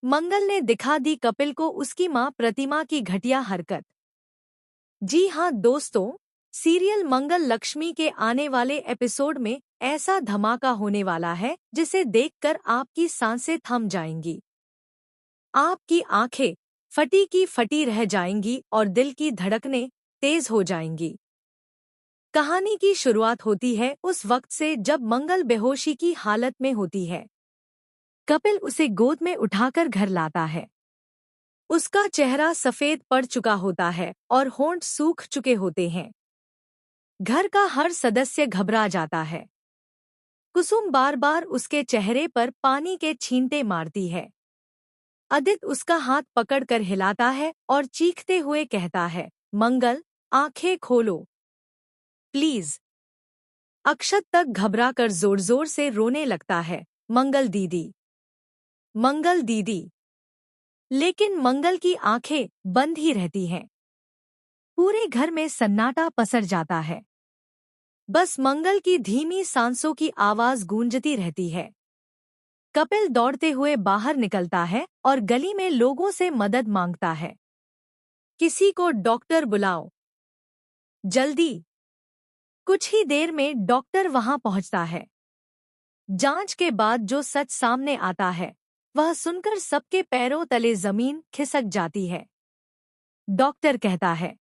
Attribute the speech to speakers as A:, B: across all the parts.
A: मंगल ने दिखा दी कपिल को उसकी मां प्रतिमा की घटिया हरकत। जी हाँ दोस्तों, सीरियल मंगल लक्ष्मी के आने वाले एपिसोड में ऐसा धमाका होने वाला है जिसे देखकर आपकी सांसें थम जाएंगी। आपकी आंखें फटी की फटी रह जाएंगी और दिल की धड़कनें तेज हो जाएंगी। कहानी की शुरुआत होती है उस वक्त से जब मंगल बेहोशी की हालत में होती है। कपिल उसे गोद में उठाकर घर लाता है। उसका चेहरा सफेद पड़ चुका होता है और होंठ सूख चुके होते हैं। घर का हर सदस्य घबरा जाता है। कुसुम बार बार उसके चेहरे पर पानी के छींटे मारती है। अदित उसका हाथ पकड़कर हिलाता है और चीखते हुए कहता है, मंगल, आंखें खोलो प्लीज। अक्षत तक घबराकर जोर जोर से रोने लगता है, मंगल दीदी, मंगल दीदी। लेकिन मंगल की आंखें बंद ही रहती हैं। पूरे घर में सन्नाटा पसर जाता है। बस मंगल की धीमी सांसों की आवाज गूंजती रहती है। कपिल दौड़ते हुए बाहर निकलता है और गली में लोगों से मदद मांगता है। किसी को डॉक्टर बुलाओ, जल्दी। कुछ ही देर में डॉक्टर वहां पहुंचता है। जांच के बाद जो सच सामने आता है वह सुनकर सबके पैरों तले जमीन खिसक जाती है। डॉक्टर कहता है,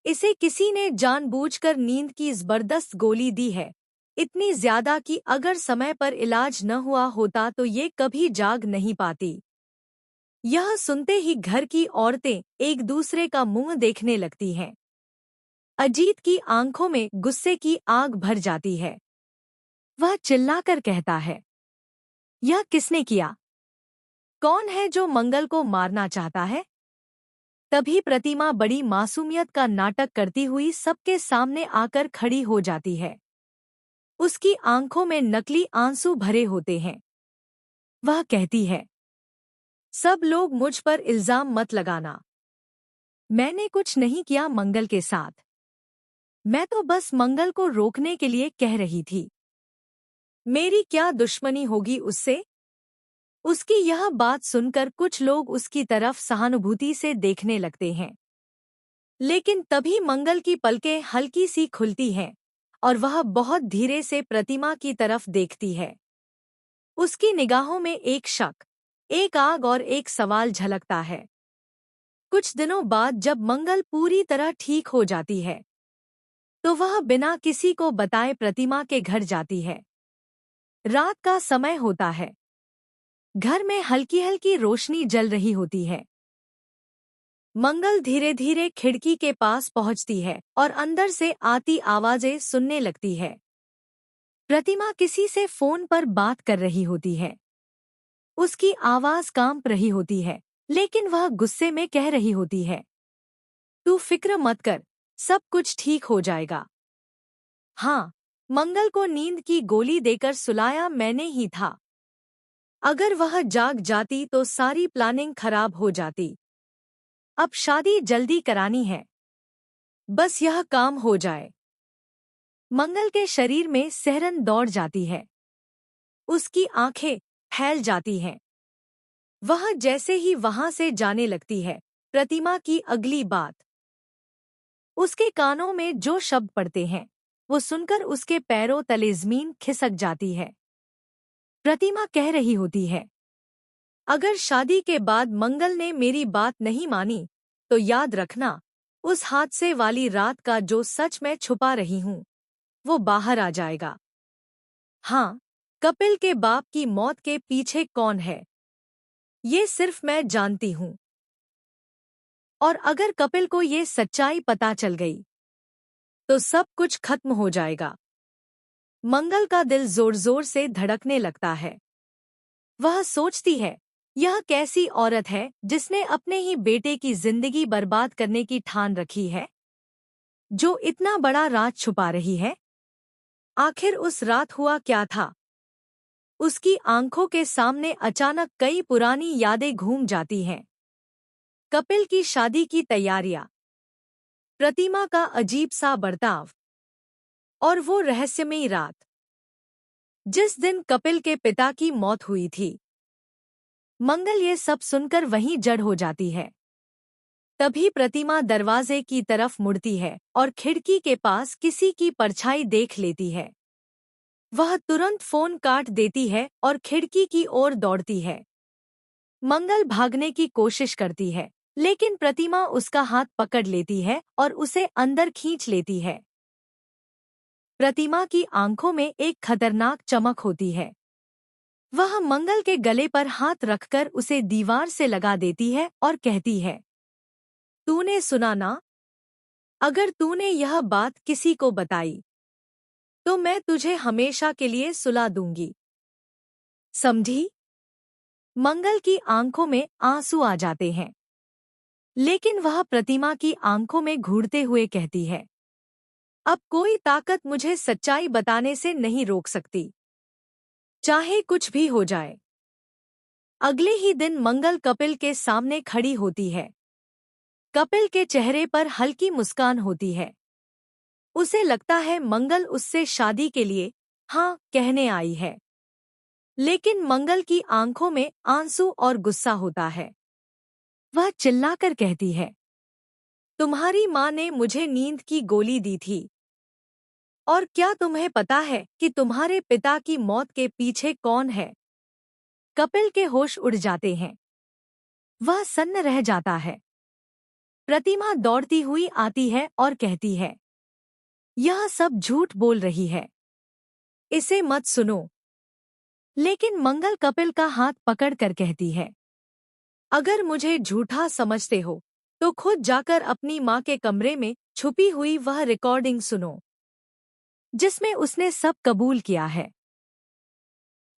A: इसे किसी ने जानबूझकर नींद की जबरदस्त गोली दी है, इतनी ज्यादा कि अगर समय पर इलाज न हुआ होता तो ये कभी जाग नहीं पाती। यह सुनते ही घर की औरतें एक दूसरे का मुंह देखने लगती हैं। अजीत की आंखों में गुस्से की आग भर जाती है। वह चिल्लाकर कहता है, यह किसने किया? कौन है जो मंगल को मारना चाहता है? तभी प्रतिमा बड़ी मासूमियत का नाटक करती हुई सबके सामने आकर खड़ी हो जाती है। उसकी आंखों में नकली आंसू भरे होते हैं। वह कहती है, सब लोग मुझ पर इल्जाम मत लगाना। मैंने कुछ नहीं किया मंगल के साथ। मैं तो बस मंगल को रोकने के लिए कह रही थी। मेरी क्या दुश्मनी होगी उससे? उसकी यह बात सुनकर कुछ लोग उसकी तरफ सहानुभूति से देखने लगते हैं। लेकिन तभी मंगल की पलकें हल्की सी खुलती हैं और वह बहुत धीरे से प्रतिमा की तरफ देखती है। उसकी निगाहों में एक शक, एक आग और एक सवाल झलकता है। कुछ दिनों बाद जब मंगल पूरी तरह ठीक हो जाती है तो वह बिना किसी को बताए प्रतिमा के घर जाती है। रात का समय होता है। घर में हल्की हल्की रोशनी जल रही होती है। मंगल धीरे धीरे खिड़की के पास पहुंचती है और अंदर से आती आवाजें सुनने लगती है। प्रतिमा किसी से फोन पर बात कर रही होती है। उसकी आवाज कांप रही होती है, लेकिन वह गुस्से में कह रही होती है, तू फिक्र मत कर, सब कुछ ठीक हो जाएगा। हाँ, मंगल को नींद की गोली देकर सुलाया मैंने ही था। अगर वह जाग जाती तो सारी प्लानिंग खराब हो जाती। अब शादी जल्दी करानी है, बस यह काम हो जाए। मंगल के शरीर में सिहरन दौड़ जाती है। उसकी आंखें फैल जाती हैं। वह जैसे ही वहां से जाने लगती है, प्रतिमा की अगली बात। उसके कानों में जो शब्द पड़ते हैं वो सुनकर उसके पैरों तले जमीन खिसक जाती है। प्रतिमा कह रही होती है, अगर शादी के बाद मंगल ने मेरी बात नहीं मानी तो याद रखना, उस हादसे वाली रात का जो सच मैं छुपा रही हूं वो बाहर आ जाएगा। हाँ, कपिल के बाप की मौत के पीछे कौन है ये सिर्फ मैं जानती हूं। और अगर कपिल को ये सच्चाई पता चल गई तो सब कुछ खत्म हो जाएगा। मंगल का दिल जोर जोर से धड़कने लगता है। वह सोचती है, यह कैसी औरत है जिसने अपने ही बेटे की जिंदगी बर्बाद करने की ठान रखी है, जो इतना बड़ा राज छुपा रही है। आखिर उस रात हुआ क्या था? उसकी आंखों के सामने अचानक कई पुरानी यादें घूम जाती हैं। कपिल की शादी की तैयारियां, प्रतिमा का अजीब सा बर्ताव और वो रहस्यमयी रात जिस दिन कपिल के पिता की मौत हुई थी। मंगल ये सब सुनकर वहीं जड़ हो जाती है। तभी प्रतिमा दरवाजे की तरफ मुड़ती है और खिड़की के पास किसी की परछाई देख लेती है। वह तुरंत फोन काट देती है और खिड़की की ओर दौड़ती है। मंगल भागने की कोशिश करती है, लेकिन प्रतिमा उसका हाथ पकड़ लेती है और उसे अंदर खींच लेती है। प्रतिमा की आंखों में एक खतरनाक चमक होती है। वह मंगल के गले पर हाथ रखकर उसे दीवार से लगा देती है और कहती है, तूने सुना ना? अगर तूने यह बात किसी को बताई तो मैं तुझे हमेशा के लिए सुला दूंगी, समझी? मंगल की आंखों में आंसू आ जाते हैं, लेकिन वह प्रतिमा की आंखों में घूरते हुए कहती है, अब कोई ताकत मुझे सच्चाई बताने से नहीं रोक सकती, चाहे कुछ भी हो जाए। अगले ही दिन मंगल कपिल के सामने खड़ी होती है। कपिल के चेहरे पर हल्की मुस्कान होती है। उसे लगता है मंगल उससे शादी के लिए हाँ कहने आई है, लेकिन मंगल की आंखों में आंसू और गुस्सा होता है। वह चिल्लाकर कहती है, तुम्हारी माँ ने मुझे नींद की गोली दी थी। और क्या तुम्हें पता है कि तुम्हारे पिता की मौत के पीछे कौन है? कपिल के होश उड़ जाते हैं। वह सन्न रह जाता है। प्रतिमा दौड़ती हुई आती है और कहती है, यह सब झूठ बोल रही है, इसे मत सुनो। लेकिन मंगल कपिल का हाथ पकड़कर कहती है, अगर मुझे झूठा समझते हो तो खुद जाकर अपनी माँ के कमरे में छुपी हुई वह रिकॉर्डिंग सुनो, जिसमें उसने सब कबूल किया है।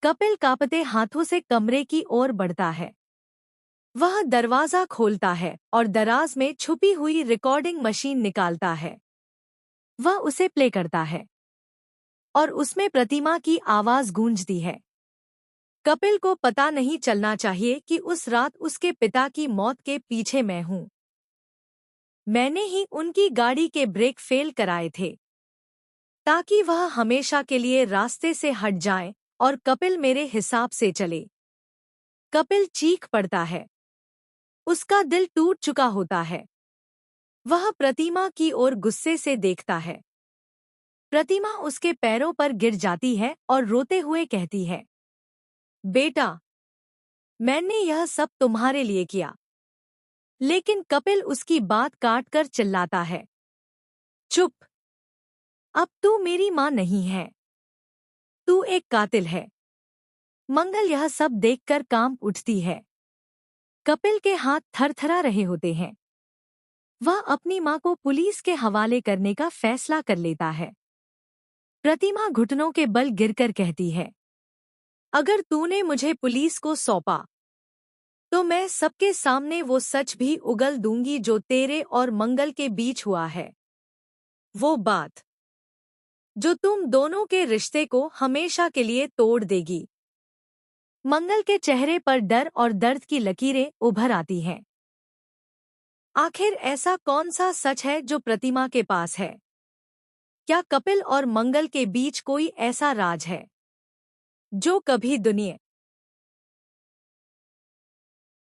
A: कपिल कांपते हाथों से कमरे की ओर बढ़ता है। वह दरवाजा खोलता है और दराज में छुपी हुई रिकॉर्डिंग मशीन निकालता है। वह उसे प्ले करता है और उसमें प्रतिमा की आवाज गूंजती है, कपिल को पता नहीं चलना चाहिए कि उस रात उसके पिता की मौत के पीछे मैं हूं। मैंने ही उनकी गाड़ी के ब्रेक फेल कराए थे, ताकि वह हमेशा के लिए रास्ते से हट जाए और कपिल मेरे हिसाब से चले। कपिल चीख पड़ता है। उसका दिल टूट चुका होता है। वह प्रतिमा की ओर गुस्से से देखता है। प्रतिमा उसके पैरों पर गिर जाती है और रोते हुए कहती है, बेटा, मैंने यह सब तुम्हारे लिए किया। लेकिन कपिल उसकी बात काटकर चिल्लाता है, चुप, अब तू मेरी माँ नहीं है, तू एक कातिल है। मंगल यह सब देखकर कांप उठती है। कपिल के हाथ थरथरा रहे होते हैं। वह अपनी माँ को पुलिस के हवाले करने का फैसला कर लेता है। प्रतिमा घुटनों के बल गिरकर कहती है, अगर तूने मुझे पुलिस को सौंपा तो मैं सबके सामने वो सच भी उगल दूंगी जो तेरे और मंगल के बीच हुआ है। वो बात जो तुम दोनों के रिश्ते को हमेशा के लिए तोड़ देगी। मंगल के चेहरे पर डर और दर्द की लकीरें उभर आती हैं। आखिर ऐसा कौन सा सच है जो प्रतिमा के पास है? क्या कपिल और मंगल के बीच कोई ऐसा राज है जो कभी दुनिया